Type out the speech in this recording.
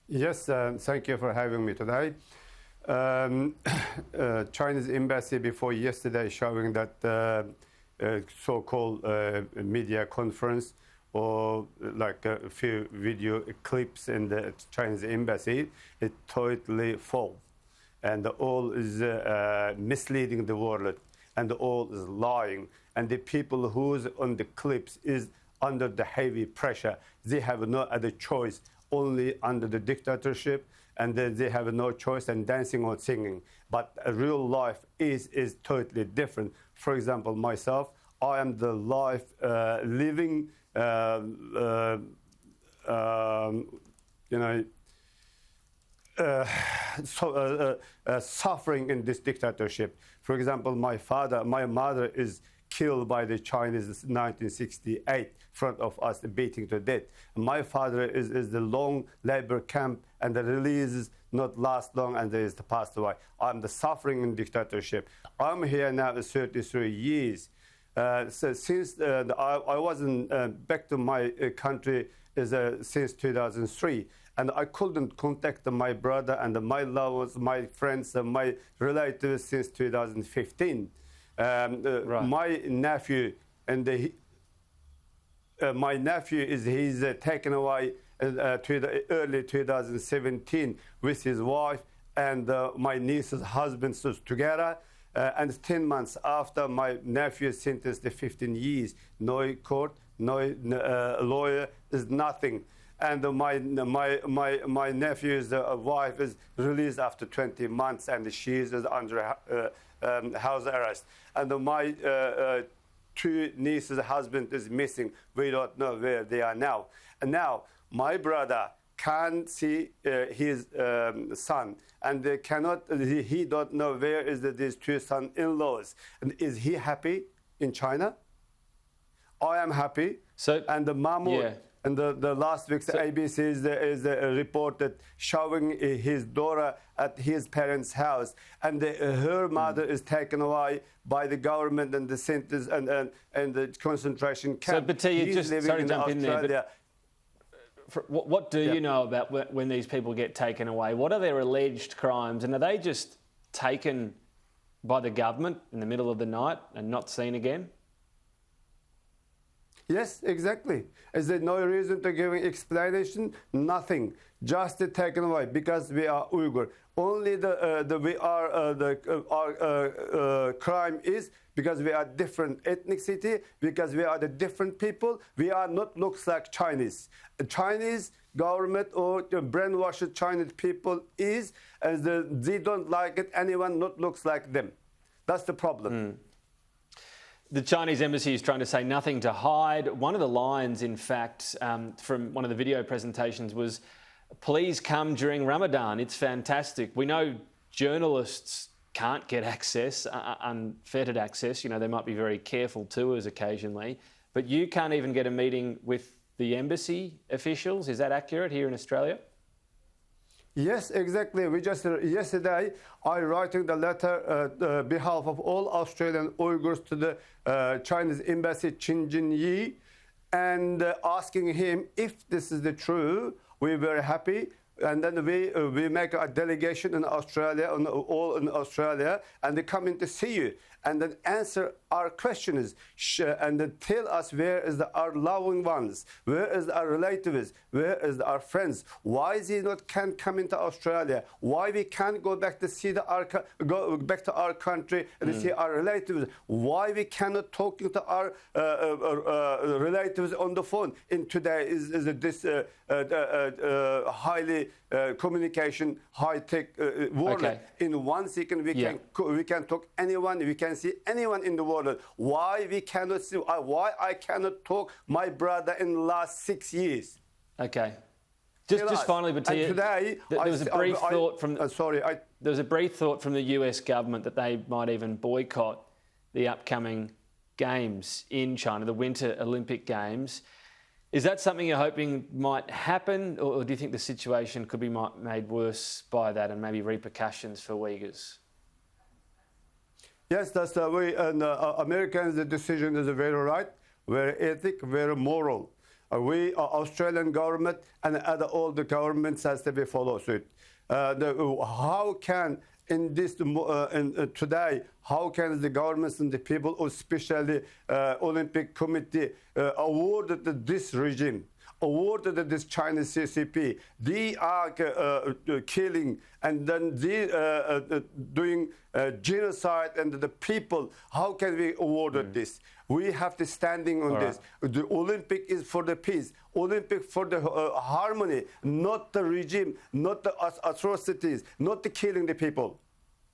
Yes, thank you for having me today. Chinese embassy before yesterday showing that so-called media conference or like a few video clips in the Chinese embassy, it totally false. And all is misleading the world, and all is lying. And the people who's on the clips is under the heavy pressure. They have no other choice, only under the dictatorship, and then they have no choice and dancing or singing. But real life is totally different. For example, myself, I am the life living, suffering in this dictatorship. For example, my mother is killed by the Chinese in 1968 in front of us, beating to death. My father is the long labor camp, and the release is not last long, and there is passed away. I'm the suffering in dictatorship. I'm here now 33 years. So since I wasn't back to my country since 2003, and I couldn't contact my brother and my lovers, my friends, and my relatives since 2015. Right. My nephew he's taken away to the early 2017 with his wife and my niece's husband together. And 10 months after, my nephew is sentenced to 15 years. No court, no lawyer, is nothing. And my nephew's wife is released after 20 months, and she is under house arrest. And my two nieces' husband is missing. We don't know where they are now. And now my brother can't see his son, and they cannot. He don't know where is these two son-in-laws. And is he happy in China? I am happy. So and the Mahmoud. Yeah. And the last week's ABC is reported showing his daughter at his parents' house, and her mother is taken away by the government and the centers and the concentration camp. So, Bahtiyar, sorry to jump in there, but what do you know about when these people get taken away? What are their alleged crimes, and are they just taken by the government in the middle of the night and not seen again? Yes, exactly. Is there no reason to give an explanation? Nothing. Just taken away because we are Uyghur. Only our crime is because we are different ethnicity, because we are the different people. We are not looks like Chinese. Chinese government or brainwashed Chinese people is as they don't like it. Anyone not looks like them. That's the problem. The Chinese embassy is trying to say nothing to hide. One of the lines, in fact, from one of the video presentations was, "Please come during Ramadan. It's fantastic." We know journalists can't get access, unfettered access. You know, they might be very careful tours occasionally. But you can't even get a meeting with the embassy officials. Is that accurate here in Australia? Yes, exactly. We just yesterday I writing the letter behalf of all Australian Uyghurs to the Chinese embassy Xinjiang, and asking him if this is the true. We're very happy. And then we make a delegation in Australia, all in Australia, and they come in to see you and then answer our questions and then tell us where is our loving ones, where is our relatives, where is our friends. Why they not can come into Australia? Why we can't go back to see go back to our country and see our relatives? Why we cannot talk to our relatives on the phone? In today is this highly communication, high-tech world. Okay. In 1 second, we can talk anyone, we can see anyone in the world. Why we cannot see? Why I cannot talk my brother in the last 6 years? Okay. Just finally, Bahtiyar, today there was a brief thought from. There was a brief thought from the US government that they might even boycott the upcoming games in China, the Winter Olympic Games. Is that something you're hoping might happen, or do you think the situation could be made worse by that and maybe repercussions for Uyghurs? Yes, that's the way. And Americans, the decision is very right, very ethic, very moral. we, Australian government and all the governments has to be follow suit. How can in this today, how can the governments and the people, especially Olympic Committee, awarded this regime, awarded this Chinese CCP? They are killing and then they doing genocide and the people. How can we award this? We have to standing on this. The Olympic is for the peace. Olympic for the harmony, not the regime, not the atrocities, not the killing the people.